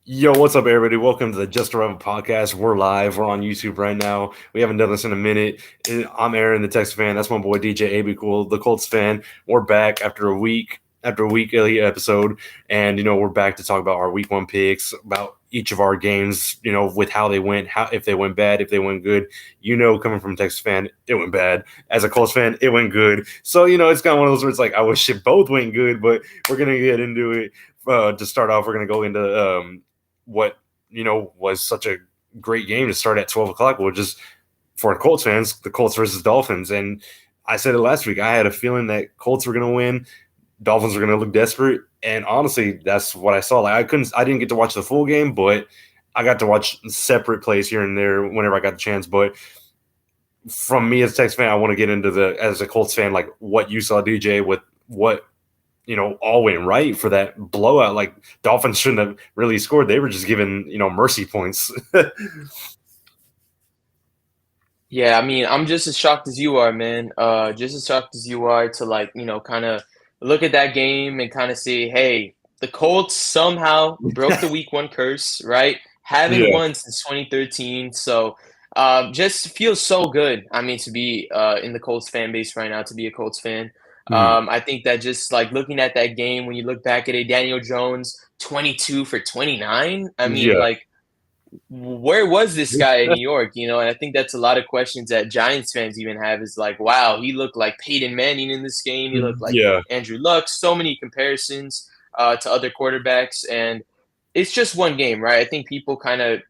Yo, what's up, everybody? Welcome to the Just Arrival podcast. We're live. We're on YouTube right now. We haven't done this in a minute. I'm Aaron, the Texas fan. That's my boy DJ Abcool, the Colts fan. We're back after a week episode, and we're back to talk about our week one picks, about each of our games. With how they went, how if they went bad, if they went good. Coming from a Texas fan, it went bad. As a Colts fan, it went good. So it's kind of one of those where it's like I wish it both went good, but we're gonna get into it. To start off, we're gonna go into what was such a great game to start at 12 o'clock, which is for Colts fans, the Colts versus Dolphins. And I said it last week. I had a feeling that Colts were going to win, Dolphins were going to look desperate, and honestly, that's what I saw. I didn't get to watch the full game, but I got to watch separate plays here and there whenever I got the chance. But from me as a Texas fan, I want to get into as a Colts fan, like what you saw, DJ, with what all went right for that blowout. Like Dolphins shouldn't have really scored. They were just given, mercy points. Yeah, I mean, I'm just as shocked as you are, man. Just as shocked as you are to kind of look at that game and kind of see, hey, the Colts somehow broke the week one curse, right? Haven't Yeah. won since 2013. So just feels so good. I mean, to be in the Colts fan base right now, to be a Colts fan. Mhm. I think that just like looking at that game, when you look back at it, Daniel Jones, 22 for 29. I mean, Yeah. like, where was this guy in New York? And I think that's a lot of questions that Giants fans even have is like, wow, he looked like Peyton Manning in this game. He looked like Yeah. Andrew Luck. So many comparisons to other quarterbacks. And it's just one game, right? I think people kind of,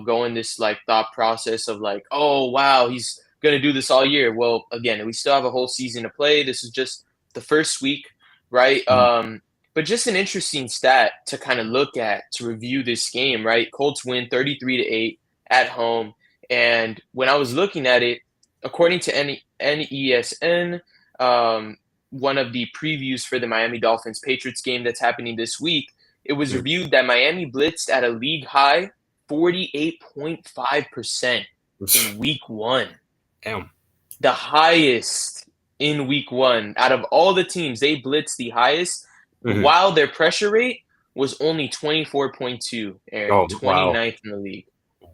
go in this like thought process of like, oh, wow, he's going to do this all year. Well, again, we still have a whole season to play. This is just the first week, right? But just an interesting stat to kind of look at to review this game, right? Colts win 33-8 at home. And when I was looking at it, according to NESN, one of the previews for the Miami Dolphins Patriots game that's happening this week, it was reviewed that Miami blitzed at a league high 48.5% in week one. Damn. The highest in week one. Out of all the teams, they blitzed the highest, Mhm. while their pressure rate was only 24.2, Aaron, Oh, wow. 29th in the league.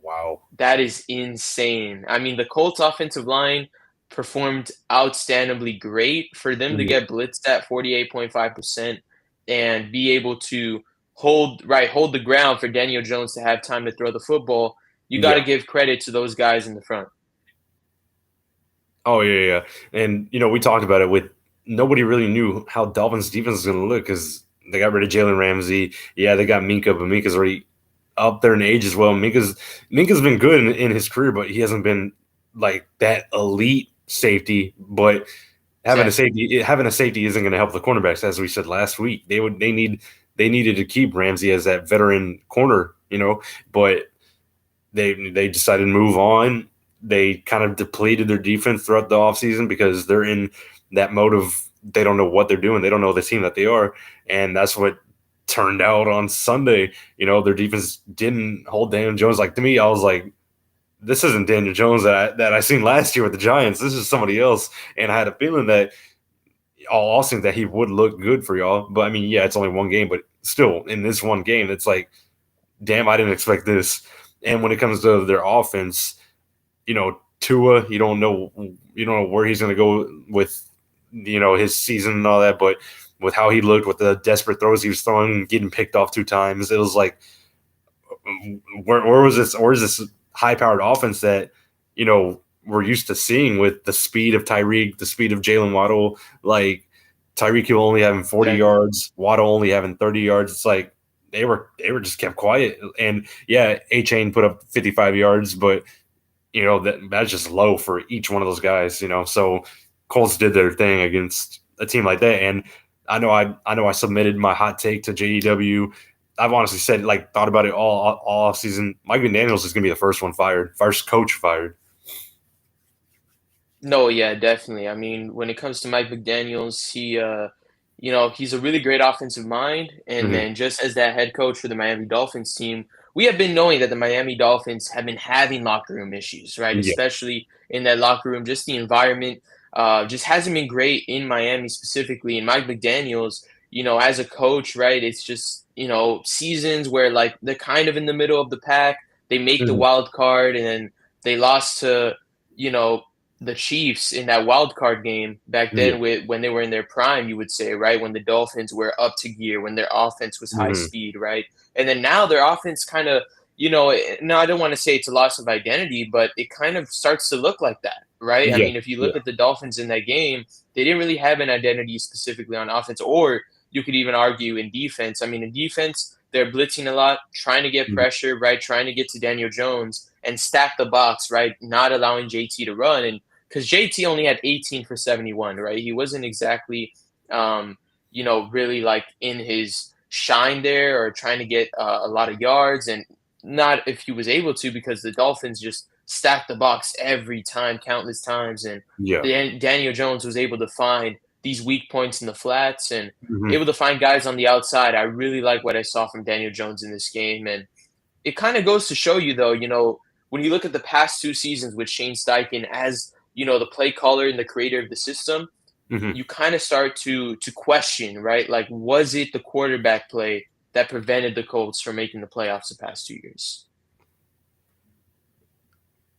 Wow. That is insane. I mean, the Colts offensive line performed outstandingly great. For them to Mhm. get blitzed at 48.5% and be able to hold the ground for Daniel Jones to have time to throw the football, you got Yeah. to give credit to those guys in the front. Oh, yeah, yeah. And, we talked about it with nobody really knew how Dolphins defense was going to look because they got rid of Jalen Ramsey. Yeah, they got Minka, but Minka's already up there in age as well. Minka's been good in his career, but he hasn't been like that elite safety. But Exactly. having a safety isn't going to help the cornerbacks, as we said last week. They needed to keep Ramsey as that veteran corner, but they decided to move on. They kind of depleted their defense throughout the offseason because they're in that mode of they don't know what they're doing. They don't know the team that they are. And that's what turned out on Sunday. Their defense didn't hold Daniel Jones. Like, to me, I was like, this isn't Daniel Jones that I seen last year with the Giants. This is somebody else. And I had a feeling that all seemed that he would look good for y'all. But I mean, yeah, it's only one game, but still in this one game, it's like, damn, I didn't expect this. And when it comes to their offense, Tua, you don't know where he's going to go with, his season and all that, but with how he looked, with the desperate throws he was throwing, getting picked off 2 times, it was like, where was this? Or is this high-powered offense that we're used to seeing with the speed of Tyreek, the speed of Jalen Waddle? Like Tyreek Hill only having 40 Exactly. yards, Waddle only having 30 yards. It's like they were just kept quiet. And yeah, A Chain put up 55 yards, but that's just low for each one of those guys. So Colts did their thing against a team like that, and I know I submitted my hot take to JEW. I've honestly said, like, thought about it all off season. Mike McDaniels is going to be the first one fired, first coach fired. No, yeah, definitely. I mean, when it comes to Mike McDaniels, he's a really great offensive mind. And Hmm. then just as that head coach for the Miami Dolphins team, we have been knowing that the Miami Dolphins have been having locker room issues, right? Yeah. Especially in that locker room, just the environment just hasn't been great in Miami specifically. And Mike McDaniels, as a coach, right, it's just, seasons where like they're kind of in the middle of the pack. They make the Mhm. wild card and then they lost to, you know, the Chiefs in that wild card game back Yeah. then when they were in their prime, you would say, right? When the Dolphins were up to gear, when their offense was high Mhm. speed, right? And then now their offense kind of, no, I don't want to say it's a loss of identity, but it kind of starts to look like that, right? I Yeah. mean, if you look Yeah. at the Dolphins in that game, they didn't really have an identity specifically on offense, or you could even argue in defense. I mean, in defense, they're blitzing a lot, trying to get Mhm. pressure, right? Trying to get to Daniel Jones and stack the box, right? Not allowing JT to run. And because JT only had 18 for 71, right? He wasn't exactly, really like in his shine there or trying to get a lot of yards. And not if he was able to, because the Dolphins just stacked the box every time, countless times. And Yeah. Daniel Jones was able to find these weak points in the flats and Mhm. able to find guys on the outside. I really like what I saw from Daniel Jones in this game. And it kind of goes to show you, though, when you look at the past 2 seasons with Shane Steichen as, the play caller and the creator of the system, Mhm. you kind of start to question, right? Like, was it the quarterback play that prevented the Colts from making the playoffs the past 2 years?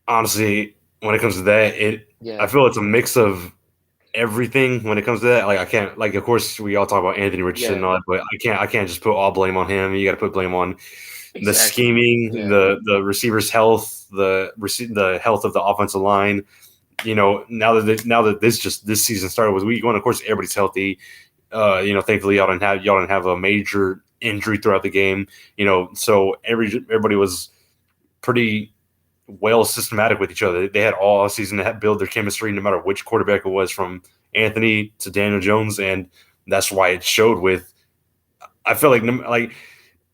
Honestly, when it comes to that, I Yeah, feel it's a mix of everything when it comes to that. Like I can't like of course we all talk about Anthony Richardson and yeah, all that, but I can't just put all blame on him. You got to put blame on the exactly. scheming, Yeah, the receiver's health, the health of the offensive line. Now that this season started with week 1, of course everybody's healthy. Thankfully y'all didn't have a major injury throughout the game. So everybody was pretty well systematic with each other. They had all season to build their chemistry, no matter which quarterback it was, from Anthony to Daniel Jones, and that's why it showed. With I feel like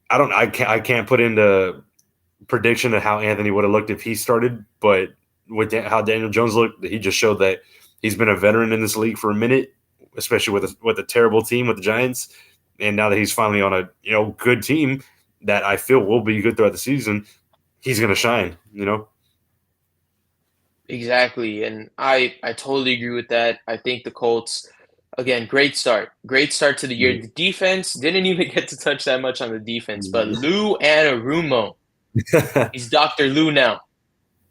I can't put into prediction of how Anthony would have looked if he started, but with how Daniel Jones looked, he just showed that he's been a veteran in this league for a minute, especially with a terrible team with the Giants, and now that he's finally on a good team that I feel will be good throughout the season, he's going to shine. exactly. And I totally agree with that. I think the Colts, again, great start to the year. The defense didn't even get to touch that much on the defense, but Lou Anarumo, he's Dr. Lou now.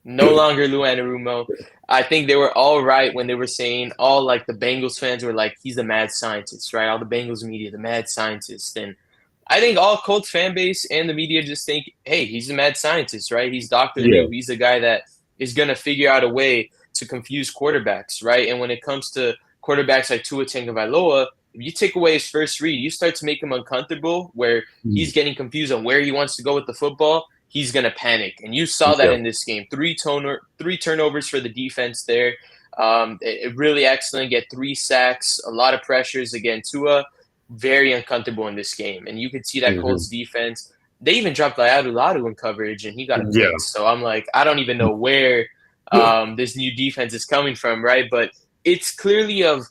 No longer Lou Anarumo. I think they were all right when they were saying all like the Bengals fans were like, he's a mad scientist, right? All the Bengals media, the mad scientist. And I think all Colts fan base and the media just think, hey, he's a mad scientist, right? He's Dr. Yeah. Lou. He's a guy that is going to figure out a way to confuse quarterbacks, right? And when it comes to quarterbacks like Tua Tagovailoa, if you take away his first read, you start to make him uncomfortable where he's getting confused on where he wants to go with the football. He's going to panic. And you saw that Yeah. in this game. Three turnovers for the defense there. Really excellent. Get 3 sacks, a lot of pressures. Again, Tua, very uncomfortable in this game. And you could see that Mhm. Colts defense. They even dropped Ladu in coverage, and he got a Yeah. pick. So I'm like, I don't even know where this new defense is coming from, right? But it's clearly of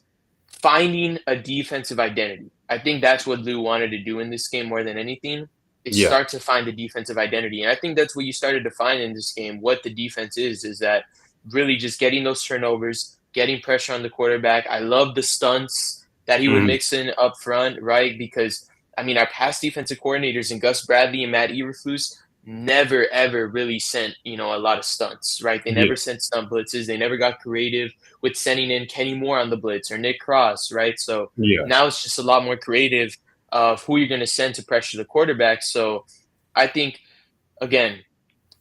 finding a defensive identity. I think that's what Lou wanted to do in this game more than anything is Yeah. start to find the defensive identity. And I think that's what you started to find in this game. What the defense is that really just getting those turnovers, getting pressure on the quarterback. I love the stunts that he would Mhm. mix in up front, right? Because I mean, our past defensive coordinators and Gus Bradley and Matt Eberflus never ever really sent a lot of stunts, right? They Yeah. never sent stunt blitzes. They never got creative with sending in Kenny Moore on the blitz or Nick Cross, right? So Yeah. now it's just a lot more creative of who you're going to send to pressure the quarterback. So I think, again,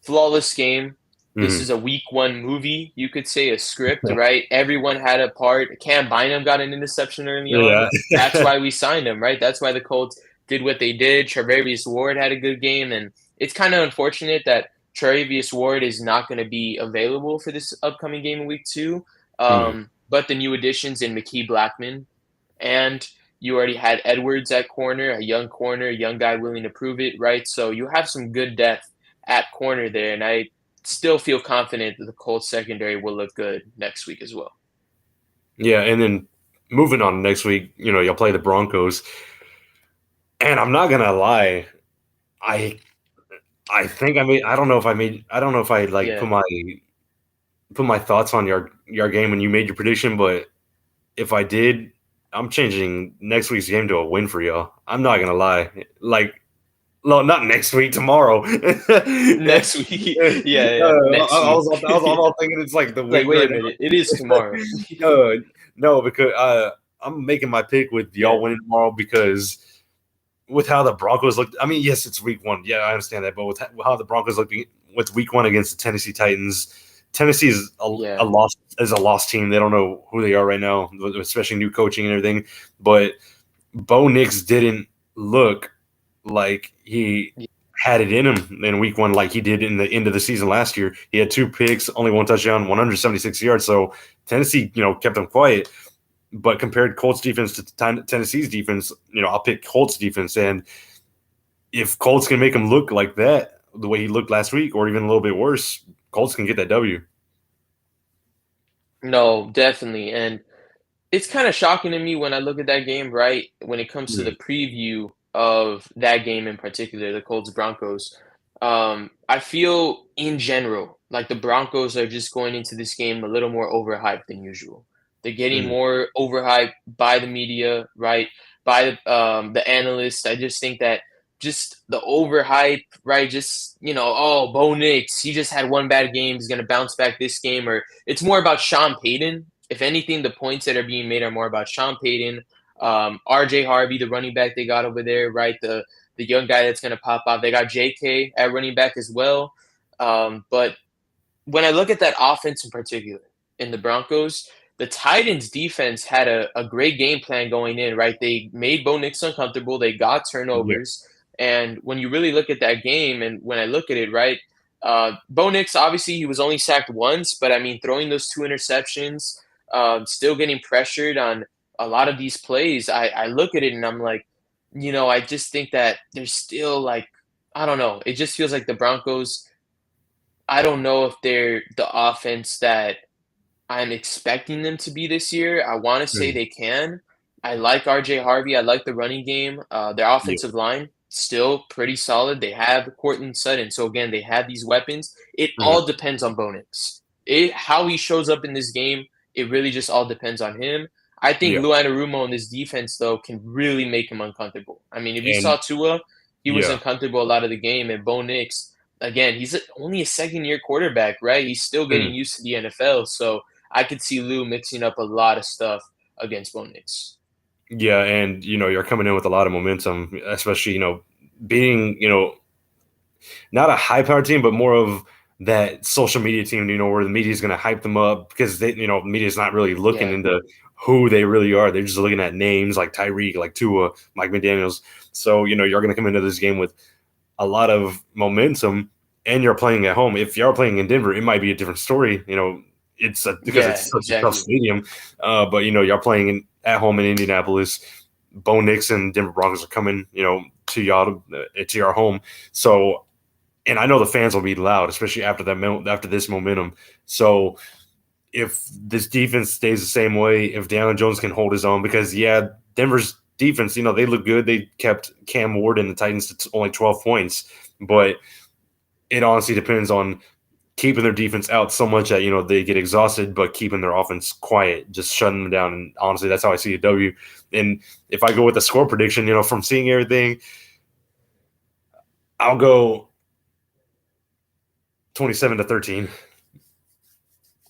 flawless game. This Mhm. is a week 1 movie, you could say, a script, right? Everyone had a part. Cam Bynum got an interception early on. Yeah. That's why we signed him, right? That's why the Colts did what they did. Travarius Ward had a good game, and it's kind of unfortunate that Travarius Ward is not going to be available for this upcoming game in week 2. Mhm. But the new additions in McKee Blackman and you already had Edwards at corner, a young guy willing to prove it, right? So you have some good depth at corner there, and I still feel confident that the Colts secondary will look good next week as well. Yeah, and then moving on next week, you'll play the Broncos, and I'm not gonna lie, I I think I don't know if I like Yeah, put my thoughts on your game when you made your prediction, but if I did, I'm changing next week's game to a win for y'all. I'm not gonna lie. Like, no, not next week. Tomorrow. I Next week. Yeah, next week. was all thinking it's like the Like, week wait right a minute. It is now. tomorrow. No, because I'm making my pick with Yeah. y'all winning tomorrow because with how the Broncos looked. I mean, yes, it's week one. Yeah, I understand that, but with how the Broncos looked with week one against the Tennessee Titans, Tennessee is Yeah. a lost team. They don't know who they are right now, especially new coaching and everything. But Bo Nix didn't look like he had it in him in week one like he did in the end of the season last year. He had 2 picks, only 1 touchdown, 176 yards. So Tennessee, kept him quiet. But compared Colts defense to Tennessee's defense, I'll pick Colts defense. And if Colts can make him look like that, the way he looked last week, or even a little bit worse, Colts can get that W. No, definitely. And it's kind of shocking to me when I look at that game, right? When it comes to Yeah. the preview of that game in particular, the Colts Broncos. I feel in general like the Broncos are just going into this game a little more overhyped than usual. They're getting Mm. more overhyped by the media, right? By the analysts. I just think that just the overhype, right? Just, oh, Bo Nix, he just had one bad game. He's going to bounce back this game. Or it's more about Sean Payton. If anything, the points that are being made are more about Sean Payton, RJ Harvey, the running back they got over there, right? The young guy that's going to pop out. They got JK at running back as well. But when I look at that offense in particular in the Broncos, the Titans defense had a great game plan going in, right? They made Bo Nix uncomfortable. They got Yeah. turnovers. And when you really look at that game, and when I look at it, right, Bo Nix, obviously, he was only sacked once, but I mean, throwing those 2 interceptions, still getting pressured on a lot of these plays, I look at it and I'm like, I just think that there's still like, I don't know. It just feels like the Broncos, I don't know if they're the offense that I'm expecting them to be this year. I want to say Mm. they can. I like RJ Harvey. I like the running game. Their Yeah. offensive line still pretty solid. They have Courtland Sutton, so again, they have these weapons. It Mhm. all depends on Bo Nix. How he shows up in this game. It really just all depends on him. I think Yeah. Lou Anarumo in this defense though can really make him uncomfortable. I mean, if you saw And Tua, he was yeah. uncomfortable a lot of the game, and Bo Nix, again, he's only a second-year quarterback, right? He's still getting Mm. used to the NFL, so I could see Lou mixing up a lot of stuff against Bo Nix. Yeah, and you're coming in with a lot of momentum, especially being not a high power team, but more of that social media team, where the media is going to hype them up because the media is not really looking Yeah, into who they really are. They're just looking at names like Tyreek, like Tua, Mike McDaniels. So, you're going to come into this game with a lot of momentum and you're playing at home. If you're playing in Denver, it might be a different story. Because yeah, it's such a tough exactly. stadium. But you're playing at home in Indianapolis. Bo Nix and Denver Broncos are coming, to y'all to your home. So, and I know the fans will be loud, especially after this momentum. So if this defense stays the same way, if Daniel Jones can hold his own, because Denver's defense, they look good. They kept Cam Ward and the Titans to only 12 points, but it honestly depends on keeping their defense out so much that they get exhausted, but keeping their offense quiet, just shutting them down. And honestly, that's how I see a W. And if I go with the score prediction, from seeing everything, I'll go 27-13.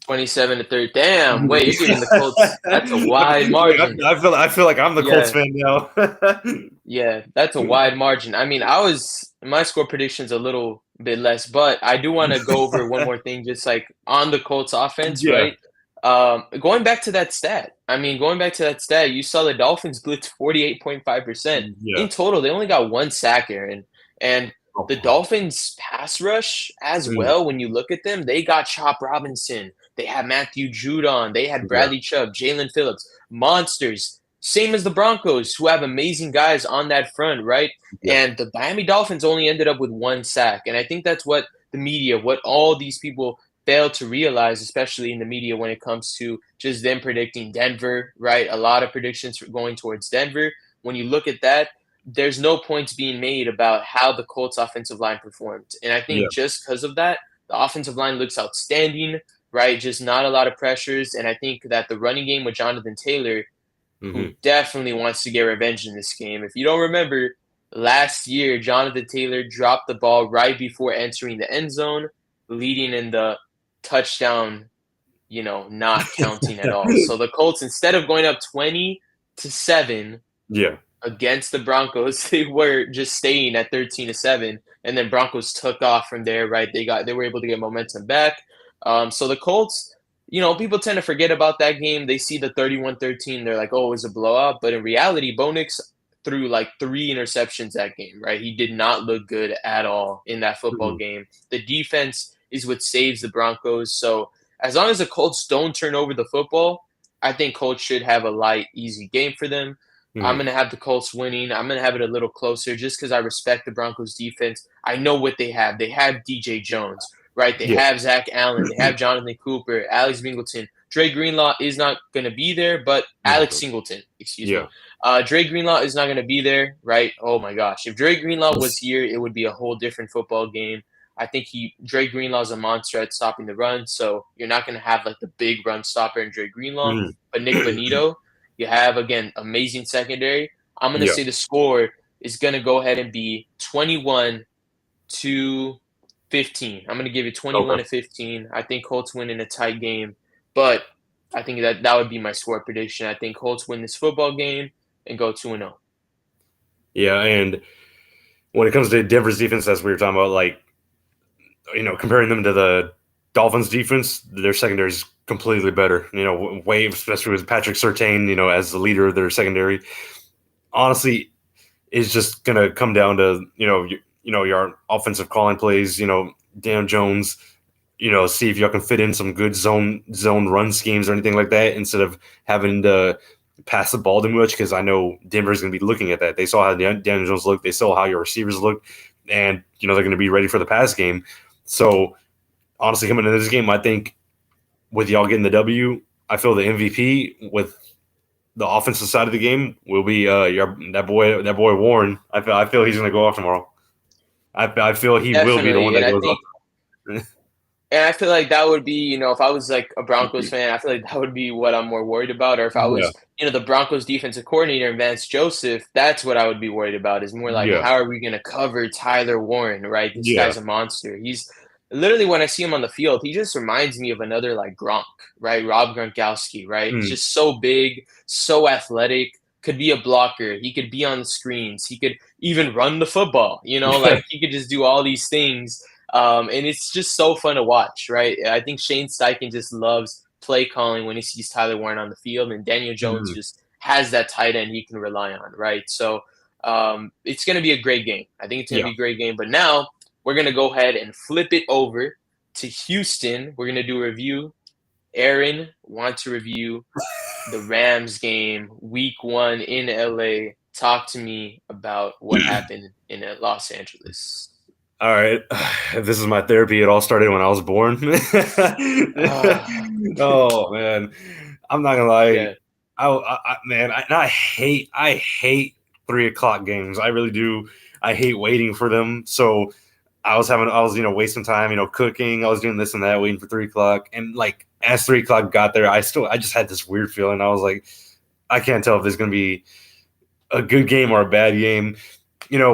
27 to 30. Damn, wait, you're giving the Colts. That's a wide Like, margin. I feel like I'm the Colts Yeah, fan now. yeah, that's a wide margin. I mean, my score prediction's a little bit less, but I do want to go over one more thing, just like on the Colts offense, Yeah, right? Going back to that stat, you saw the Dolphins blitz 48.5%. yeah. In total, they only got one sack, Aaron. And the Oh, Dolphins pass rush as mm, well, when you look at them, they got Chop Robinson, they had Matthew Judon, they had yeah, Bradley Chubb, Jalen Phillips, monsters. Same as the Broncos, who have amazing guys on that front, right? yeah, And the Miami Dolphins only ended up with one sack. And I think that's what the media, what all these people fail to realize, especially in the media when it comes to just them predicting Denver, right? A lot of predictions going towards Denver. When you look at that, there's no points being made about how the Colts offensive line performed. And I yeah, think just because of that, the offensive line looks outstanding, right? Just not a lot of pressures. And I think that the running game with Jonathan Taylor, who Hmm. definitely wants to get revenge in this game. If you don't remember, last year, Jonathan Taylor dropped the ball right before entering the end zone, leading in the touchdown, not counting at all. So the Colts, instead of going up 20-7 Yeah. against the Broncos, they were just staying at 13-7, and then Broncos took off from there. Right, they were able to get momentum back. So the Colts, people tend to forget about that game. They see the 31-13, they're like, oh, it was a blowout. But in reality, Bo Nix threw like 3 interceptions that game. Right, he did not look good at all in that football Hmm. game. The defense is what saves the Broncos. So as long as the Colts don't turn over the football, I think Colts should have a light, easy game for them. I'm Hmm. going to have the Colts winning. I'm going to have it a little closer just because I respect the Broncos defense. I know what they have. They have DJ Jones, right? They Yeah. have Zach Allen. They have Jonathan Cooper, Alex Mingleton. Dre Greenlaw is not going to be there, but Alex No. Singleton, excuse me. Yeah. Dre Greenlaw is not going to be there, right? Oh my gosh. If Dre Greenlaw was here, it would be a whole different football game. I think Dre Greenlaw is a monster at stopping the run, so you're not going to have like the big run stopper in Dre Greenlaw. Mhm. But Nick Bonito, you have, again, amazing secondary. I'm going to Yeah. say the score is going to go ahead and be 21-15. I'm going to give it 21 Okay. to 15. I think Colts win in a tight game, but I think that would be my score prediction. I think Colts win this football game and go 2-0. Yeah. And when it comes to Denver's defense, as we were talking about, like, comparing them to the Dolphins defense, their secondary is completely better. Way, especially with Patrick Surtain, as the leader of their secondary. Honestly, it's just gonna come down to your offensive calling plays. Dan Jones. See if y'all can fit in some good zone run schemes or anything like that instead of having to pass the ball too much. Because I know Denver's gonna be looking at that. They saw how Dan Jones looked. They saw how your receivers looked, and they're gonna be ready for the pass game. So honestly, coming into this game, I think with y'all getting the W, I feel the MVP with the offensive side of the game will be that boy Warren. I feel he's going to go off tomorrow. I feel he will be the one Definitely. that And I goes think off. And I feel like that would be, if I was like a Broncos fan, I feel like that would be what I'm more worried about. Or if I Yeah, was, the Broncos defensive coordinator, Vance Joseph, that's what I would be worried about. Is more like, yeah, how are we going to cover Tyler Warren, right? This yeah. guy's a monster. He's literally, when I see him on the field, he just reminds me of another like Gronk, right? Rob Gronkowski, right? He's Mm, just so big, so athletic, could be a blocker. He could be on the screens. He could even run the football, like he could just do all these things, and it's just so fun to watch, right? I think Shane Steichen just loves play calling when he sees Tyler Warren on the field, and Daniel Jones mm, just has that tight end he can rely on, right? So it's going to be a great game. I think it's going to yeah. be a great game. But now we're going to go ahead and flip it over to Houston. We're going to do a review. Aaron wants to review the Rams game, week 1 in LA. Talk to me about what happened in Los Angeles. All right. This is my therapy. It all started when I was born. Ah, Oh man, I'm not gonna lie. yeah. Man, I hate 3 o'clock games. I really do. I hate waiting for them. So I was wasting time, cooking. I was doing this and that, waiting for 3 o'clock. And like as 3 o'clock got there, I just had this weird feeling. I was like, I can't tell if there's gonna be a good game or a bad game. Yeah.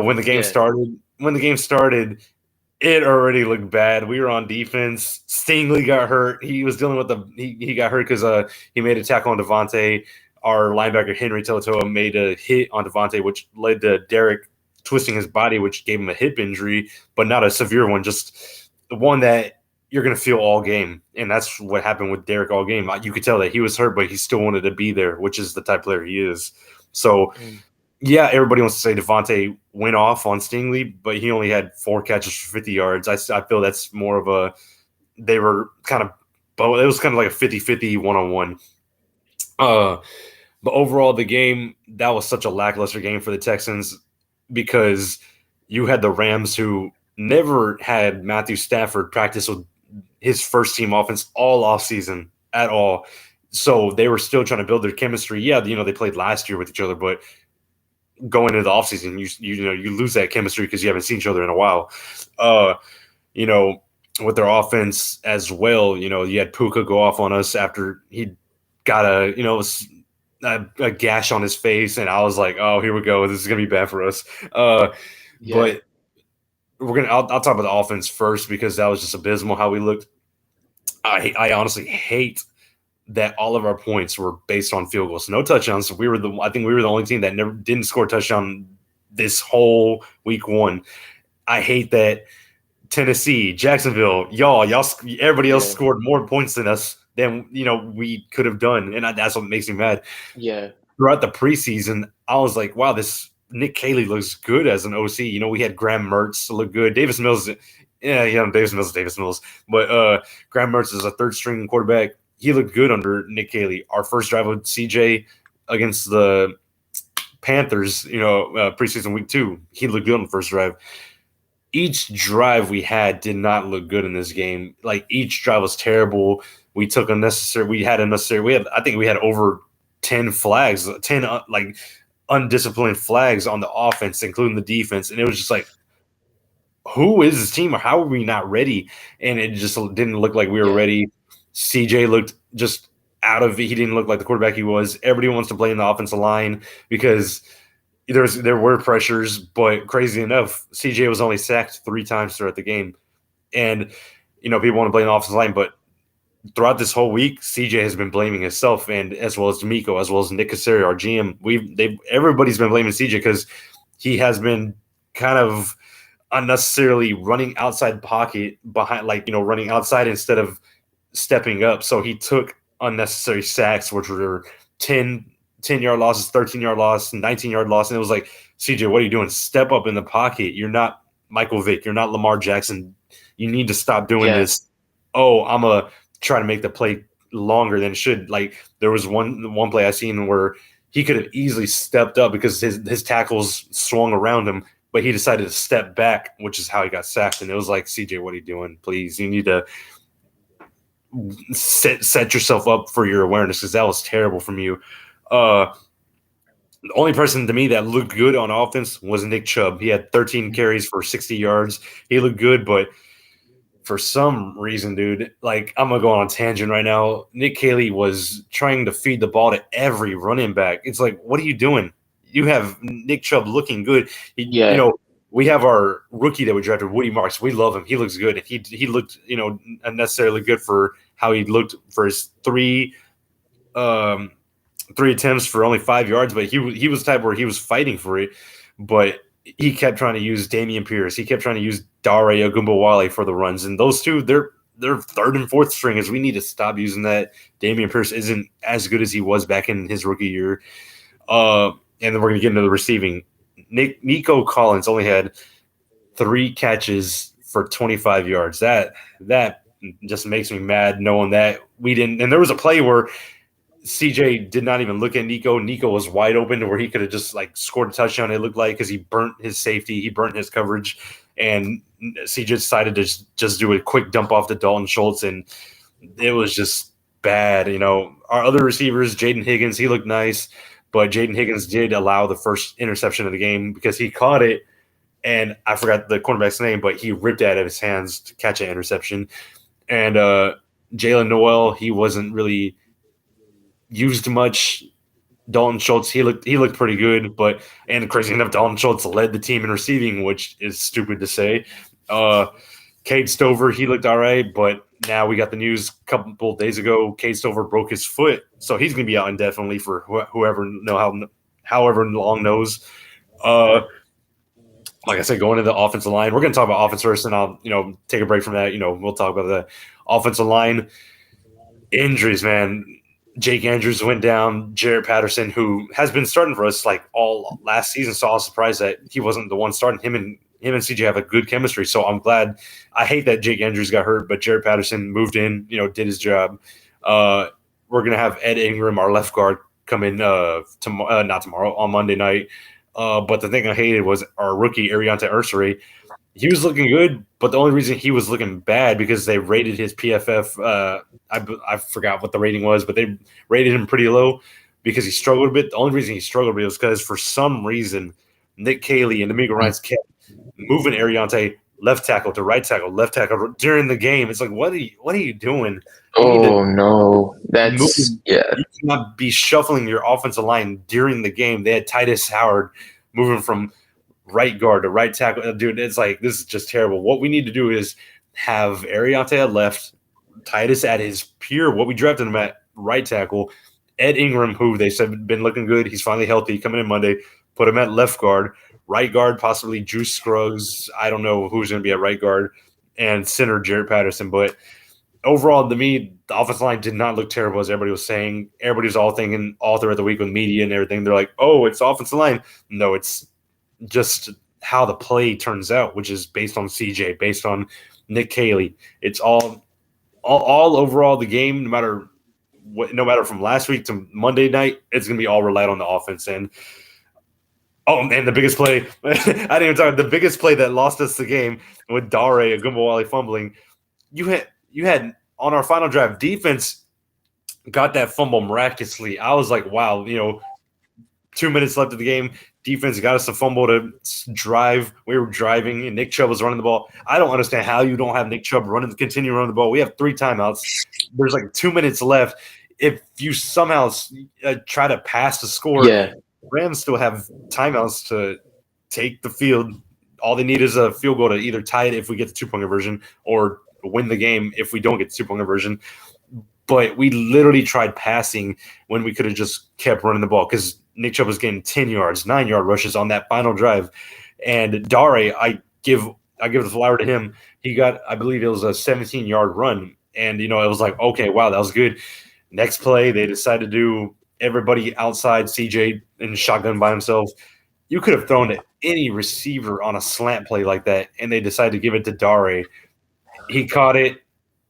When the game started, it already looked bad. We were on defense. Stingley got hurt. He was dealing with he got hurt because he made a tackle on Devontae. Our linebacker Henry Teletoa made a hit on Devontae, which led to Derek twisting his body, which gave him a hip injury, but not a severe one, just the one that you're going to feel all game. And that's what happened with Derek all game. You could tell that he was hurt, but he still wanted to be there, which is the type of player he is. So Mm. yeah, everybody wants to say Devontae went off on Stingley, but he only had 4 catches for 50 yards. I feel that's more of they were kind of, but it was kind of like a 50-50 one-on-one. Uh, but overall, the game, that was such a lackluster game for the Texans because you had the Rams who never had Matthew Stafford practice with his first team offense all offseason at all. So they were still trying to build their chemistry. Yeah, they played last year with each other, but going into the offseason, you lose that chemistry because you haven't seen each other in a while. Uh, you know, with their offense as well, you had Puka go off on us after he got a gash on his face, and I was like, "Oh, here we go. This is gonna be bad for us." Uh, Yeah. but I'll talk about the offense first because that was just abysmal how we looked. I honestly hate that all of our points were based on field goals, no touchdowns. I think we were the only team that never didn't score a touchdown this whole week one. I hate that Tennessee, Jacksonville, everybody else Yeah. scored more points than us than we could have done, and that's what makes me mad. Yeah. Throughout the preseason, I was like, wow, this Nick Caley looks good as an OC. We had Graham Mertz look good. Davis Mills, Davis Mills. But Graham Mertz is a third string quarterback. He looked good under Nick Caley. Our first drive with CJ against the Panthers, preseason week 2, he looked good on the first drive. Each drive we had did not look good in this game. Like each drive was terrible. We took unnecessary. We had unnecessary. I think we had over 10 flags, 10 like undisciplined flags on the offense, including the defense, and it was just like, who is this team or how are we not ready? And it just didn't look like we were Yeah. ready. CJ looked just out of it. He didn't look like the quarterback he was. Everybody wants to play in the offensive line because there were pressures, but crazy enough, CJ was only sacked 3 times throughout the game. And people want to blame the offensive line, but throughout this whole week, CJ has been blaming himself, and as well as D'Amico, as well as Nick Casario, our GM. Everybody's been blaming CJ because he has been kind of unnecessarily running outside pocket behind, running outside instead of stepping up. So he took unnecessary sacks, which were 10-yard losses, 13-yard loss, 19-yard loss. And it was like, CJ, what are you doing? Step up in the pocket. You're not Michael Vick. You're not Lamar Jackson. You need to stop doing Yeah. this. Oh, I'm going to try to make the play longer than it should. Like there was one play I seen where he could have easily stepped up because his tackles swung around him, but he decided to step back, which is how he got sacked. And it was like, CJ, what are you doing? Please, you need to set yourself up for your awareness because that was terrible from you. The only person to me that looked good on offense was Nick Chubb. He had 13 carries for 60 yards. He looked good, but for some reason, dude, like I'm gonna go on a tangent right now. Nick Caley was trying to feed the ball to every running back. It's like, what are you doing? You have Nick Chubb looking good. Yeah. We have our rookie that we drafted, Woody Marks. We love him. He looks good. He looked, unnecessarily good for how he looked for his three attempts for only 5 yards, but he was the type where he was fighting for it, but he kept trying to use Dameon Pierce. He kept trying to use Dare Ogunbowale for the runs, and those two, they're third and fourth stringers. We need to stop using that. Dameon Pierce isn't as good as he was back in his rookie year. And then we're going to get into the receiving. Nico Collins only had 3 catches for 25 yards. That just makes me mad knowing that we didn't. And there was a play where CJ did not even look at Nico. Nico was wide open to where he could have just scored a touchdown. It looked like because he burnt his safety, he burnt his coverage, and CJ decided to just do a quick dump off to Dalton Schultz, and it was just bad. Our other receivers, Jaden Higgins, he looked nice, but Jaden Higgins did allow the first interception of the game because he caught it, and I forgot the cornerback's name, but he ripped it out of his hands to catch an interception. And Jalen Noel, he wasn't really used much. Dalton Schultz, he looked pretty good, and crazy enough, Dalton Schultz led the team in receiving, which is stupid to say. Cade Stover, he looked all right, but now we got the news a couple of days ago. Cade Stover broke his foot, so he's going to be out indefinitely for however long knows. Like I said, going to the offensive line, we're going to talk about offense first, and I'll take a break from that. We'll talk about the offensive line injuries, man. Jake Andrews went down. Jarrett Patterson, who has been starting for us all last season, so I was surprised that he wasn't the one starting. Him and CJ have a good chemistry, so I'm glad. I hate that Jake Andrews got hurt, but Jarrett Patterson moved in, did his job. We're gonna have Ed Ingram, our left guard, come in not tomorrow, on Monday night. But the thing I hated was our rookie Ariante Ursary. He was looking good, but the only reason he was looking bad because they rated his PFF. I forgot what the rating was, but they rated him pretty low because he struggled a bit. The only reason he struggled a bit was because for some reason Nick Caley and D'Amico Ryans kept moving Ariante left tackle to right tackle, left tackle during the game. It's like, what are you doing? You need to Oh no, move. that's yeah, You cannot be shuffling your offensive line during the game. They had Titus Howard moving from right guard to right tackle. Dude, it's like, this is just terrible. What we need to do is have Ariante at left, Titus at his pure, what we drafted him at right tackle, Ed Ingram, who they said been looking good. He's finally healthy, coming in Monday. Put him at left guard, right guard, possibly Juice Scruggs. I don't know who's going to be at right guard, and center Jarrett Patterson. But overall, to me, the offensive line did not look terrible, as everybody was saying. Everybody was all thinking all throughout the week with media and everything. They're like, oh, it's offensive line. No, it's just how the play turns out, which is based on CJ, based on Nick Caley. It's all overall the game, no matter from last week to Monday night, it's going to be all relied on the offense. And and the biggest play, I didn't even talk. The biggest play that lost us the game with Dare Agumbawale fumbling. You had on our final drive, defense got that fumble miraculously. I was like, wow, 2 minutes left of the game. Defense got us a fumble to drive. We were driving, and Nick Chubb was running the ball. I don't understand how you don't have Nick Chubb continue running the ball. We have 3 timeouts. There's like 2 minutes left. If you somehow try to pass the score, yeah. Rams still have timeouts to take the field. All they need is a field goal to either tie it if we get the 2-point conversion or win the game if we don't get the 2-point conversion. But we literally tried passing when we could have just kept running the ball because Nick Chubb was getting 10 yards, 9-yard rushes on that final drive. And Dare, I give the flower to him. He got, I believe it was a 17-yard run. And, it was like, okay, wow, that was good. Next play, they decided to do everybody outside CJ in shotgun by himself. You could have thrown to any receiver on a slant play like that, and they decided to give it to Dare. He caught it.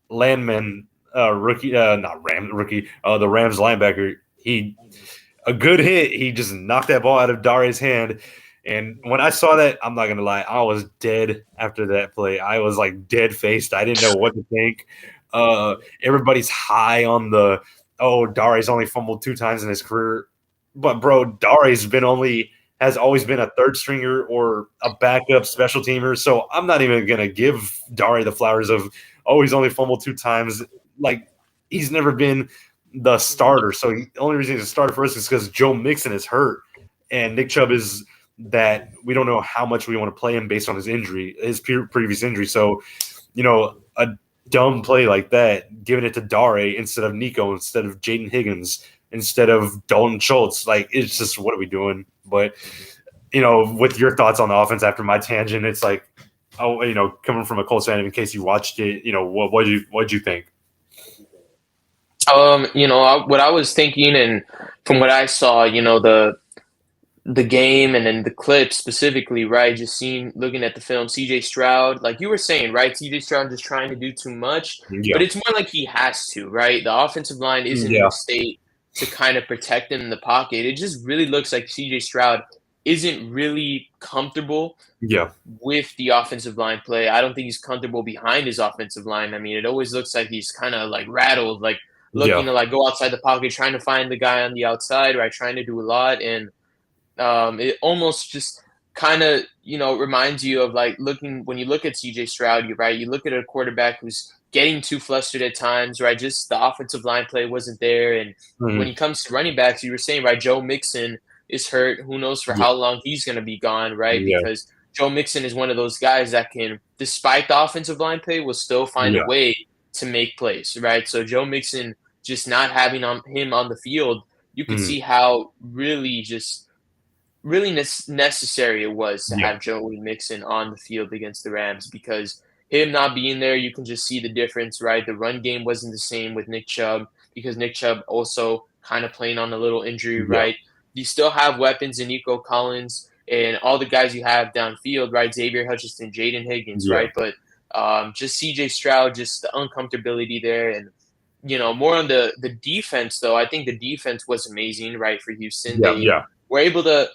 Landman, rookie, the Rams linebacker, a good hit. He just knocked that ball out of Dare's hand. And when I saw that, I'm not going to lie, I was dead after that play. I was like dead-faced. I didn't know what to think. Everybody's high on Dare's only fumbled 2 times in his career. But, bro, Dare's has always been a third stringer or a backup special teamer. So I'm not even going to give Dare the flowers of, he's only fumbled 2 times. Like, he's never been the starter. So the only reason he's a starter for us is because Joe Mixon is hurt. And Nick Chubb is that we don't know how much we want to play him based on his injury, his previous injury. So, a dumb play like that, giving it to Dare instead of Nico, instead of Jaden Higgins, instead of Dalton Schultz. Like, it's just, what are we doing? But, with your thoughts on the offense after my tangent, it's like, coming from a Colts fan, in case you watched it, what'd you think? What I was thinking, and from what I saw, the game and then the clip specifically, right? Just looking at the film, CJ Stroud, like you were saying, right? CJ Stroud just trying to do too much, Yeah. but it's more like he has to, right? The offensive line isn't in a state to kind of protect him in the pocket. It just really looks like CJ Stroud isn't really comfortable with the offensive line play. I don't think he's comfortable behind his offensive line. I mean, it always looks like he's kind of like rattled, like looking to like go outside the pocket, trying to find the guy on the outside, right? Trying to do a lot. And it almost just kind of, reminds you of like when you look at CJ Stroud, you look at a quarterback who's getting too flustered at times, right? Just the offensive line play wasn't there. And when it comes to running backs, you were saying, right, Joe Mixon is hurt. Who knows for how long he's going to be gone, right? Because Joe Mixon is one of those guys that can, despite the offensive line play, will still find a way to make plays, right? So Joe Mixon just not having him on the field, you could see how really necessary it was to have Joey Mixon on the field against the Rams, because him not being there, you can just see the difference, right? The run game wasn't the same with Nick Chubb because Nick Chubb also kind of playing on a little injury, right? You still have weapons in Nico Collins and all the guys you have downfield, right? Xavier Hutchinson, Jaden Higgins, right? But just CJ Stroud, just the uncomfortability there. And, more on the defense, though, I think the defense was amazing, right, for Houston. They were able to,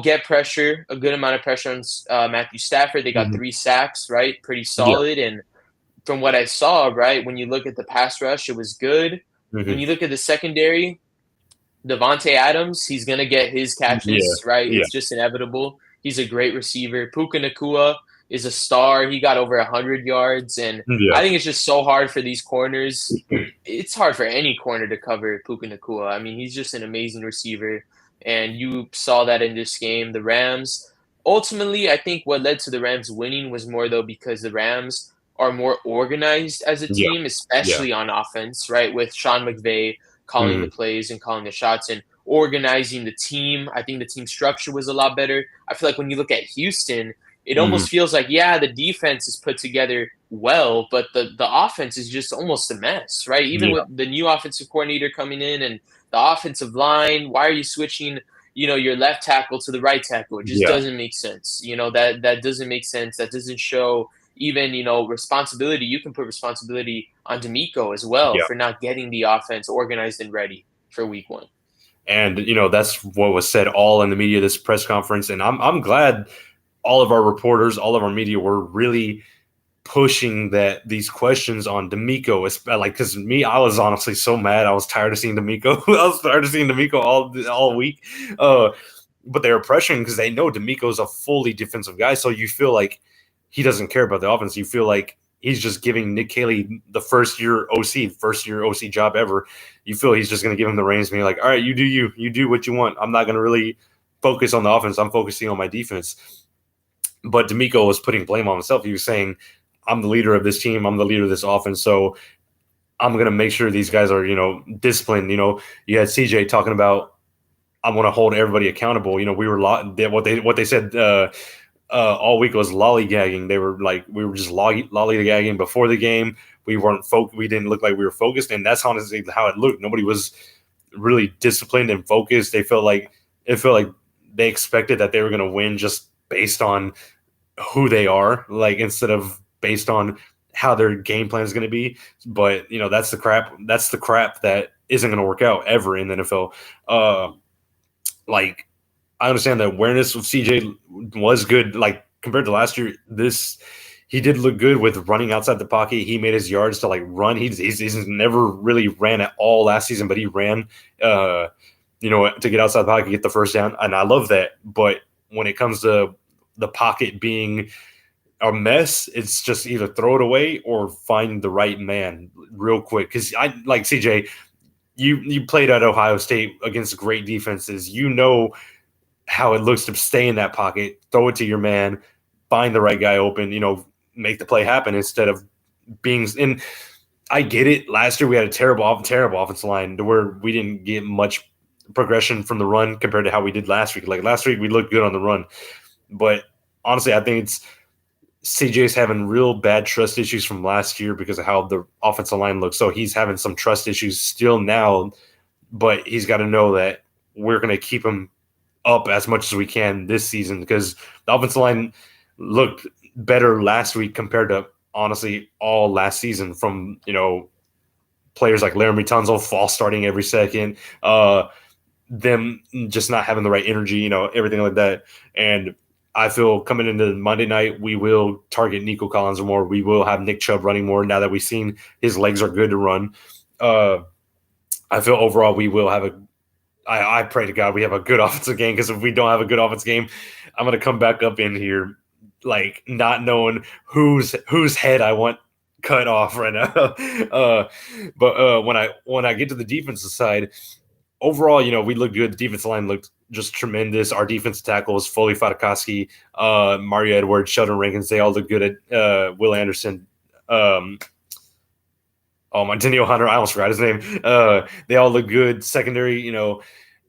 get pressure, a good amount of pressure on Matthew Stafford. They got 3 sacks, right? Pretty solid. And from what I saw, right, when you look at the pass rush, it was good. When you look at the secondary, Devontae Adams, he's going to get his catches, right? It's just inevitable. He's a great receiver. Puka Nacua, is a star. He got over 100 yards, and Yeah. I think it's just so hard for these corners. It's hard for any corner to cover Puka Nakua. I mean, he's just an amazing receiver, and you saw that in this game. The Rams, ultimately, I think what led to the Rams winning was more though because the Rams are more organized as a Yeah. team, Yeah. especially on offense, right? With Sean McVay calling the Mhm. plays and calling the shots and organizing the team. I think the team structure was a lot better. I feel like when you look at Houston, it Mhm. almost feels like, yeah, the defense is put together well, but the offense is just almost a mess, right? Even Yeah. with the new offensive coordinator coming in and the offensive line, why are you switching, your left tackle to the right tackle? It just Yeah. doesn't make sense. That doesn't make sense. That doesn't show even, responsibility. You can put responsibility on D'Amico as well Yeah. for not getting the offense organized and ready for week one. And that's what was said all in the media this press conference. And I'm glad all of our reporters, all of our media were really pushing these questions on D'Amico. It's like, because me, I was honestly so mad. I was tired of seeing D'Amico. I was tired of seeing D'Amico all week. But they were pressuring because they know D'Amico's a fully defensive guy. So you feel like he doesn't care about the offense. You feel like he's just giving Nick Caley the first year OC job ever. You feel he's just going to give him the reins, being like, all right, you do what you want. I'm not going to really focus on the offense. I'm focusing on my defense. But D'Amico was putting blame on himself. He was saying, I'm the leader of this team. I'm the leader of this offense. So I'm going to make sure these guys are, disciplined. You had CJ talking about, I want to hold everybody accountable. We were what they said all week was lollygagging. They were like, we were just lollygagging before the game. We didn't look like we were focused, and that's honestly how it looked. Nobody was really disciplined and focused. It felt like they expected that they were going to win just based on who they are, like, instead of based on how their game plan is going to be. But that's the crap. That's the crap that isn't going to work out ever in the NFL. Like, I understand the awareness of CJ was good. Like, compared to last year, he did look good with running outside the pocket. He made his yards to like run. He's never really ran at all last season, but he ran, to get outside the pocket, get the first down, and I love that. But when it comes to the pocket being a mess, it's just either throw it away or find the right man real quick. Because I like CJ. You played at Ohio State against great defenses. You know how it looks to stay in that pocket, throw it to your man, find the right guy open, make the play happen instead of being in. I get it. Last year we had a terrible offensive line to where we didn't get much progression from the run compared to how we did last week. Like last week we looked good on the run, but honestly, I think it's CJ's having real bad trust issues from last year because of how the offensive line looks. So he's having some trust issues still now, but he's got to know that we're going to keep him up as much as we can this season because the offensive line looked better last week compared to honestly all last season from players like Laramie Tunzel false starting every second, them just not having the right energy, everything like that. And I feel coming into Monday night, we will target Nico Collins more. We will have Nick Chubb running more now that we've seen his legs are good to run. I feel overall we will have I pray to God we have a good offensive game, because if we don't have a good offensive game, I'm going to come back up in here like not knowing whose head I want cut off right now. But when I get to the defensive side, overall, we look good. The defensive line looked just tremendous. Our defensive tackles, Foley Fatukasi, Mario Edwards, Sheldon Rankins, they all look good at Will Anderson. My Daniel Hunter, I almost forgot his name. They all look good. Secondary,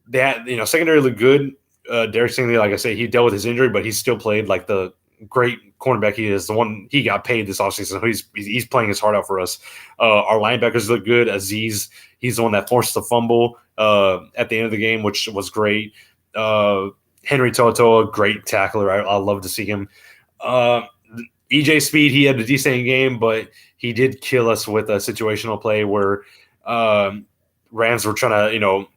they had, secondary looked good. Derek Stingley, like I say, he dealt with his injury, but he still played like the great cornerback he is. The one he got paid this offseason, so he's playing his heart out for us. Our linebackers look good. Aziz, he's the one that forced the fumble at the end of the game, which was great. Henry To'oTo'o, great tackler. I love to see him. EJ Speed, he had a decent game, but he did kill us with a situational play where Rams were trying to,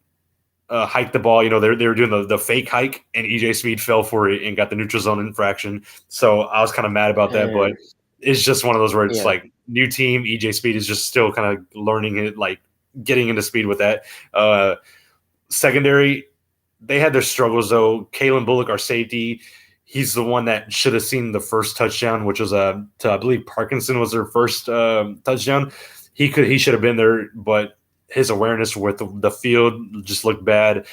hike the ball. They were doing the fake hike, and EJ Speed fell for it and got the neutral zone infraction. So I was kind of mad about that, but And it's just one of those where it's yeah, like new team. EJ Speed is just still kind of learning it, like getting into speed with that. Secondary, they had their struggles though. Kalen Bullock, our safety, He's the one that should have seen the first touchdown, which was to, I believe Parkinson was their first touchdown. He should have been there, but his awareness with the field just looked bad.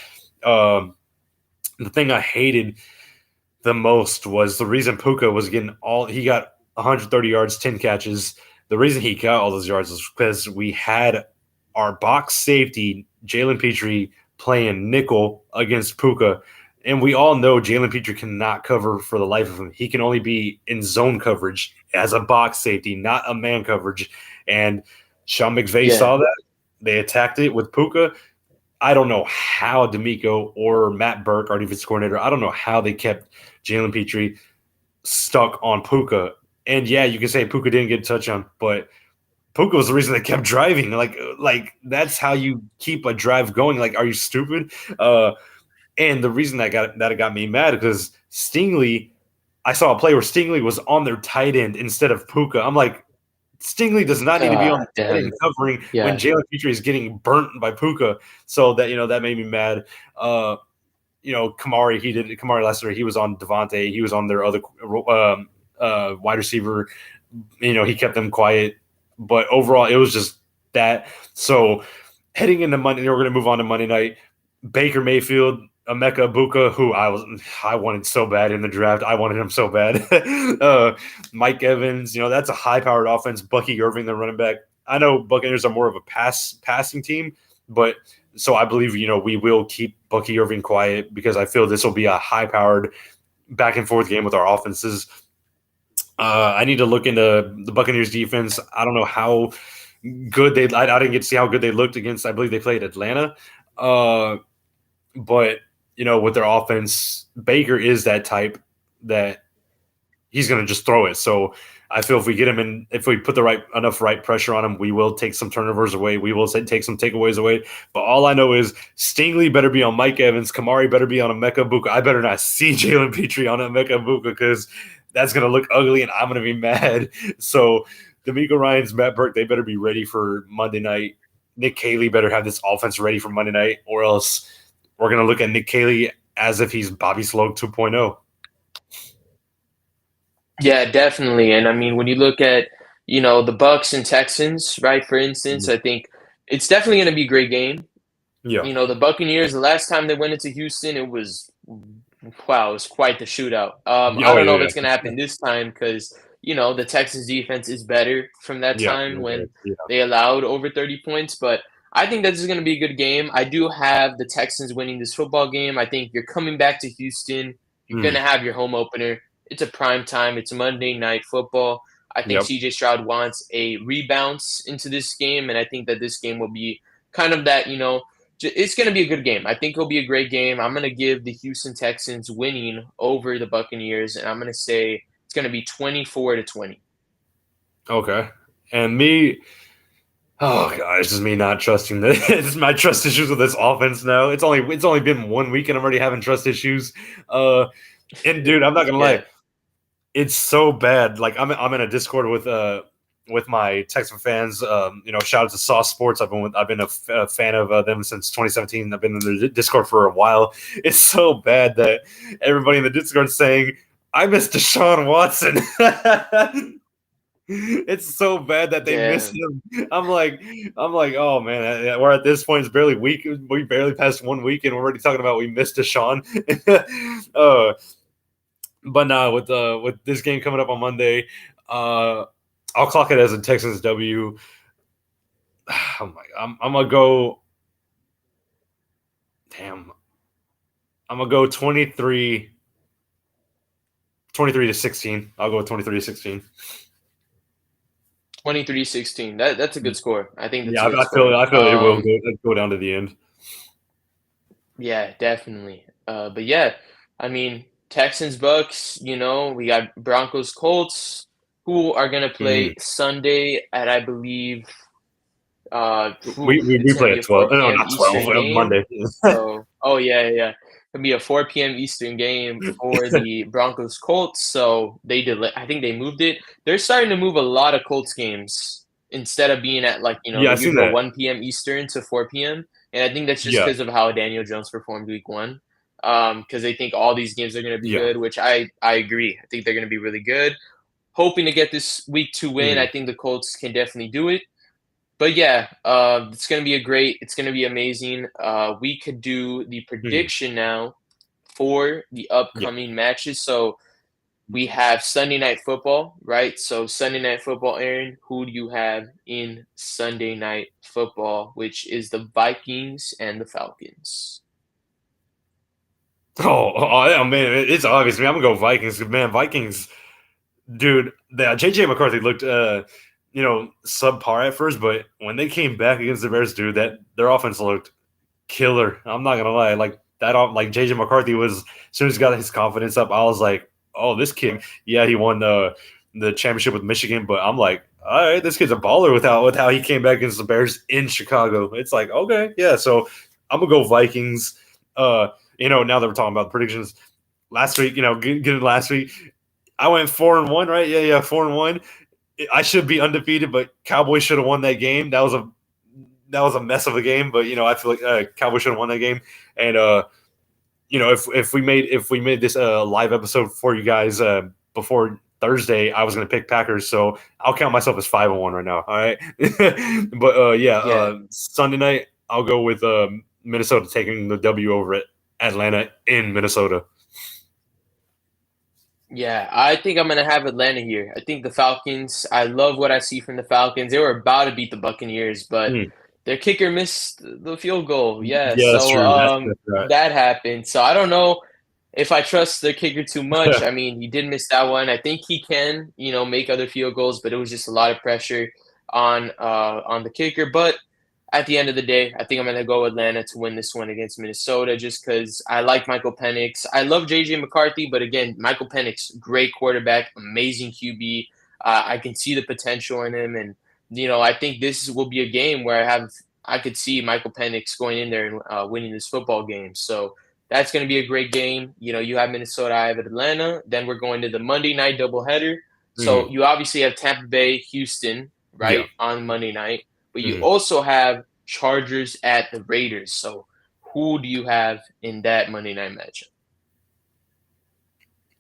Um, the thing I hated the most was the reason Puka was getting he got 130 yards, 10 catches. The reason he got all those yards was because we had our box safety, Jalen Petrie, playing nickel against Puka. And we all know Jalen Petrie cannot cover for the life of him. He can only be in zone coverage as a box safety, not a man coverage. And Sean McVay Yeah. saw that. They attacked it with Puka. I don't know how D'Amico or Matt Burke, our defense coordinator, I don't know how they kept Jalen Petrie stuck on Puka. And yeah, you can say Puka didn't get a touchdown, but Puka was the reason they kept driving. Like that's how you keep a drive going. Like, are you stupid? And the reason that it got me mad because Stingley, I saw a play where Stingley was on their tight end instead of Puka. I'm like, Stingley does not need to be on the tight Damn. end covering when Yeah. Jalen Petrie is getting burnt by Puka. So that made me mad. Kamari Lester, he was on Devontae, he was on their other wide receiver. He kept them quiet. But overall, it was just that. So heading into Monday, we're going to move on to Monday night. Baker Mayfield, Emeka Buka, who I wanted so bad in the draft. I wanted him so bad. Mike Evans, that's a high-powered offense. Bucky Irving, the running back. I know Buccaneers are more of a passing team, but so I believe we will keep Bucky Irving quiet because I feel this will be a high-powered back and forth game with our offenses. I need to look into the Buccaneers defense. I don't know how good I didn't get to see how good they looked against. I believe they played Atlanta. But with their offense, Baker is that type that he's going to just throw it. So I feel if we get him in, if we put the enough pressure on him, we will take some turnovers away. We will take some takeaways away. But all I know is Stingley better be on Mike Evans. Kamari better be on Emeka Buka. I better not see Jalen Petrie on Emeka Buka because that's going to look ugly and I'm going to be mad. So D'Amico Ryans, Matt Burke, they better be ready for Monday night. Nick Caley better have this offense ready for Monday night, or else we're going to look at Nick Caley as if he's Bobby Sloag 2.0. Yeah, definitely. And I mean, when you look at, the Bucks and Texans, right, for instance, I think it's definitely going to be a great game. Yeah. The Buccaneers, the last time they went into Houston, it was quite the shootout. I don't know if it's going to happen this time because, the Texans defense is better from that Yeah. time when Yeah. they allowed over 30 points. But I think that this is going to be a good game. I do have the Texans winning this football game. I think you're coming back to Houston. You're going to have your home opener. It's a prime time. It's Monday Night Football. I think Yep. CJ Stroud wants a rebounds into this game, and I think that this game will be kind of that, it's going to be a good game. I think it'll be a great game. I'm going to give the Houston Texans winning over the Buccaneers, and I'm going to say it's going to be 24-20. Okay. And me, oh god, it's just me not trusting this. It's my trust issues with this offense now. It's only been 1 week and I'm already having trust issues. And dude, I'm not gonna lie, it's so bad. Like I'm in a Discord with my Texan fans. Shout out to Sauce Sports. I've been a fan of them since 2017. I've been in the Discord for a while. It's so bad that everybody in the Discord is saying I miss Deshaun Watson. It's so bad that they miss him. I'm like, oh man, we're at this point. It's barely week. We barely passed 1 week, and we're already talking about we missed Deshaun. But now with this game coming up on Monday, I'll clock it as a Texans W. Oh my, I'm gonna go. Damn, I'm gonna go 23-16. I'll go with 23-16. 23-16. That's a good score. I think that's Yeah, a good I score. feel it will go down to the end. Yeah, definitely. But yeah, I mean, Texans, Bucks, we got Broncos, Colts, who are going to play Sunday at, I believe, We it's going to play be at a 4 12. No, p.m. not 12. Eastern game. Monday. So, oh, yeah, yeah. It'll be a 4 p.m. Eastern game for the Broncos, Colts. So I think they moved it. They're starting to move a lot of Colts games instead of being at Yeah, I the seen usual that. 1 p.m. Eastern to 4 p.m. And I think that's just Yeah. because of how Daniel Jones performed week 1. because they think all these games are going to be Yeah. good, which I agree. I think they're going to be really good. Hoping to get this week 2 win. I Mhm. think the Colts can definitely do it. But yeah, it's going to be it's going to be amazing. We could do the Mhm. prediction now for the Yeah. upcoming matches. So we have Sunday Night Football, right? So Sunday Night Football, Aaron, who do you have in Sunday Night Football, which is the Vikings and the Falcons? Oh, man, it's obvious. Man, I'm gonna go Vikings. Man, Vikings, dude. The JJ McCarthy looked, subpar at first, but when they came back against the Bears, dude, that their offense looked killer. I'm not gonna lie, like that. Like JJ McCarthy was, as soon as he got his confidence up, I was like, oh, this kid. Yeah, he won the championship with Michigan, but I'm like, all right, this kid's a baller with how he came back against the Bears in Chicago. It's like, okay, yeah. So I'm gonna go Vikings. Uh, now that we're talking about predictions, last week, getting last week, I went 4-1, right? Yeah, 4-1. I should be undefeated, but Cowboys should have won that game. That was a mess of a game, but I feel like Cowboys should have won that game. And if we made this live episode for you guys before Thursday, I was going to pick Packers, so I'll count myself as 5-1 right now. All right, but yeah, Yeah, Sunday night I'll go with Minnesota taking the W over at Atlanta in Minnesota. yeah, I think I'm gonna have Atlanta here. I think the Falcons. I love what I see from the Falcons. They were about to beat the Buccaneers, but Mm. their kicker missed the field goal. Yeah, Yeah, that's so true. That's right. that happened. So I don't know if I trust the kicker too much. I mean, he did miss that one. I think he can, make other field goals, but it was just a lot of pressure on the kicker. But at the end of the day, I think I'm going to go Atlanta to win this one against Minnesota just because I like Michael Penix. I love JJ McCarthy, but again, Michael Penix, great quarterback, amazing QB. I can see the potential in him, and I think this will be a game where I could see Michael Penix going in there and winning this football game. So that's going to be a great game. You have Minnesota, I have Atlanta. Then we're going to the Monday night doubleheader. So Mhm. you obviously have Tampa Bay, Houston, Yeah. right, on Monday night. But you Mhm. also have Chargers at the Raiders. So who do you have in that Monday night matchup?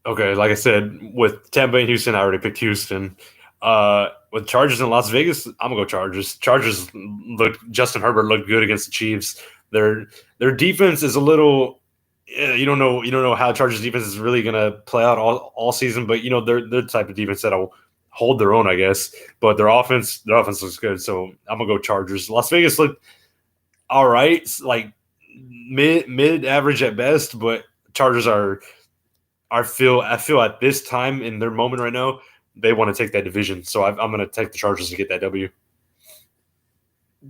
Okay, like I said, with Tampa Bay and Houston, I already picked Houston. With Chargers in Las Vegas, I'm gonna go Chargers. Justin Herbert looked good against the Chiefs. Their defense is a little. You don't know how Chargers defense is really gonna play out all season, but they're the type of defense that'll hold their own, I guess. But their offense looks good, so I'm gonna go Chargers. Las Vegas looked all right, like mid average at best, but Chargers I feel at this time in their moment right now, they want to take that division. So I'm going to take the Chargers to get that W.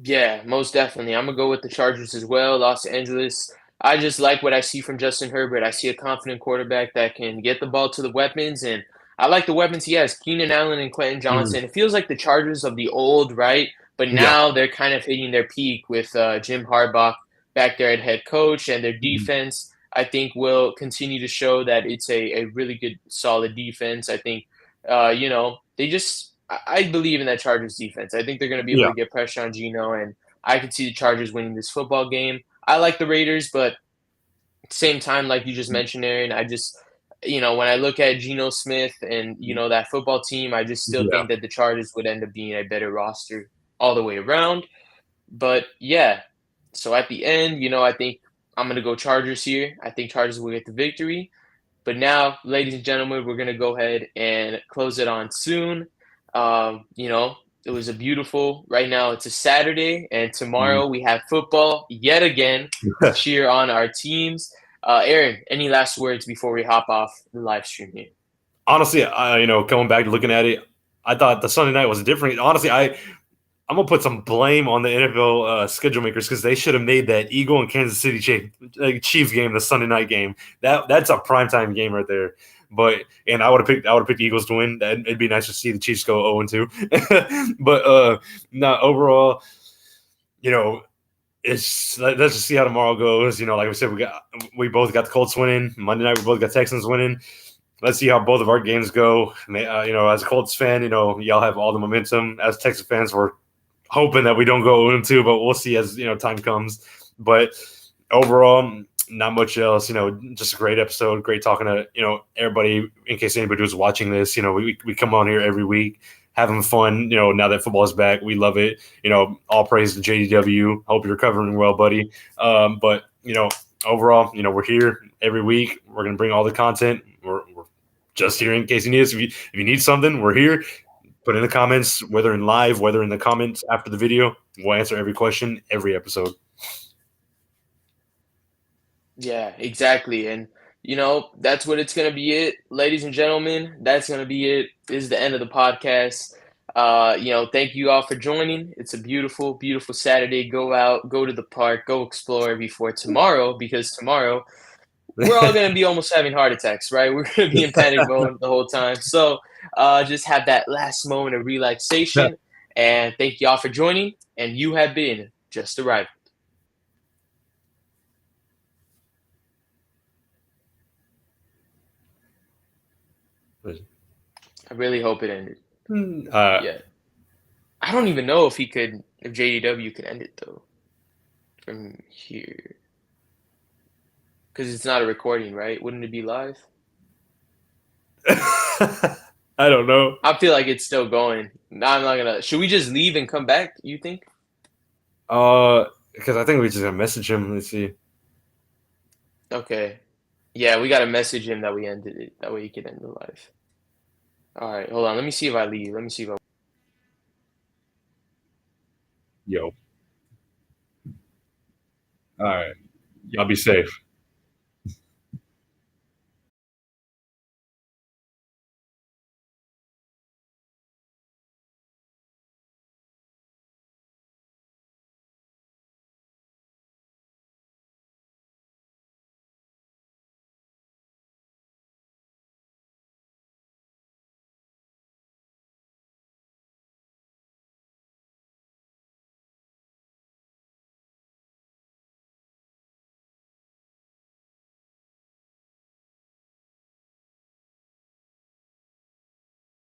Yeah, most definitely. I'm gonna go with the Chargers as well. Los Angeles. I just like what I see from Justin Herbert. I see a confident quarterback that can get the ball to the weapons, and I like the weapons he has. Keenan Allen and Quentin Mhm. Johnson. It feels like the Chargers of the old, right? But Yeah. now they're kind of hitting their peak with Jim Harbaugh back there at head coach, and their Mhm. defense. I think will continue to show that it's a really good, solid defense. I think, they just I believe in that Chargers defense. I think they're going to be able Yeah. to get pressure on Geno, and I could see the Chargers winning this football game. I like the Raiders, but at the same time, like you just mentioned, Aaron, I just, when I look at Geno Smith and, that football team, I just still Yeah. think that the Chargers would end up being a better roster all the way around. But yeah, so at the end, I think I'm going to go Chargers here. I think Chargers will get the victory. But now, ladies and gentlemen, we're gonna go ahead and close it on soon. It was a beautiful. Right now, it's a Saturday, and Mhm. tomorrow we have football yet again to cheer on our teams. Aaron, any last words before we hop off the live stream here? Honestly, coming back to looking at it, I thought the Sunday night was different. Honestly, I'm gonna put some blame on the NFL schedule makers because they should have made that Eagle and Kansas City Chiefs game the Sunday night game. That's a primetime game right there. But and I would have picked Eagles to win. It'd be nice to see the Chiefs go 0-2. But no, overall, you know, let's just see how tomorrow goes. Like we said, we both got the Colts winning Monday night. We both got Texans winning. Let's see how both of our games go. As a Colts fan, y'all have all the momentum. As Texas fans, we're hoping that we don't go 0-2, but we'll see as time comes. But overall, not much else. Just a great episode. Great talking to everybody. In case anybody was watching this, we come on here every week, having fun. Now that football is back, we love it. All praise to JDW. Hope you're recovering well, buddy. But overall, we're here every week. We're gonna bring all the content. We're just here in case you need us. If you need something, we're here. Put in the comments, whether in live, whether in the comments after the video. We'll answer every question, every episode. Yeah, exactly. And that's what it's gonna be it, ladies and gentlemen. That's gonna be it. This is the end of the podcast. Thank you all for joining. It's a beautiful, beautiful Saturday. Go out, go to the park, go explore before tomorrow, because tomorrow we're all gonna be almost having heart attacks, right? We're gonna be in panic mode the whole time. So just have that last moment of relaxation. And thank you all for joining. And you have been just arrived. I really hope it ended. Yeah. I don't even know if JDW could end it though from here. Because it's not a recording, right? Wouldn't it be live? I don't know. I feel like it's still going. No, I'm not gonna. Should we just leave and come back? You think? Because I think we just gonna message him. Let's see. Okay. Yeah, we gotta message him that we ended it. That way he can end the live. All right, hold on. Let me see if I leave. Let me see if I. Yo. All right. Y'all be safe.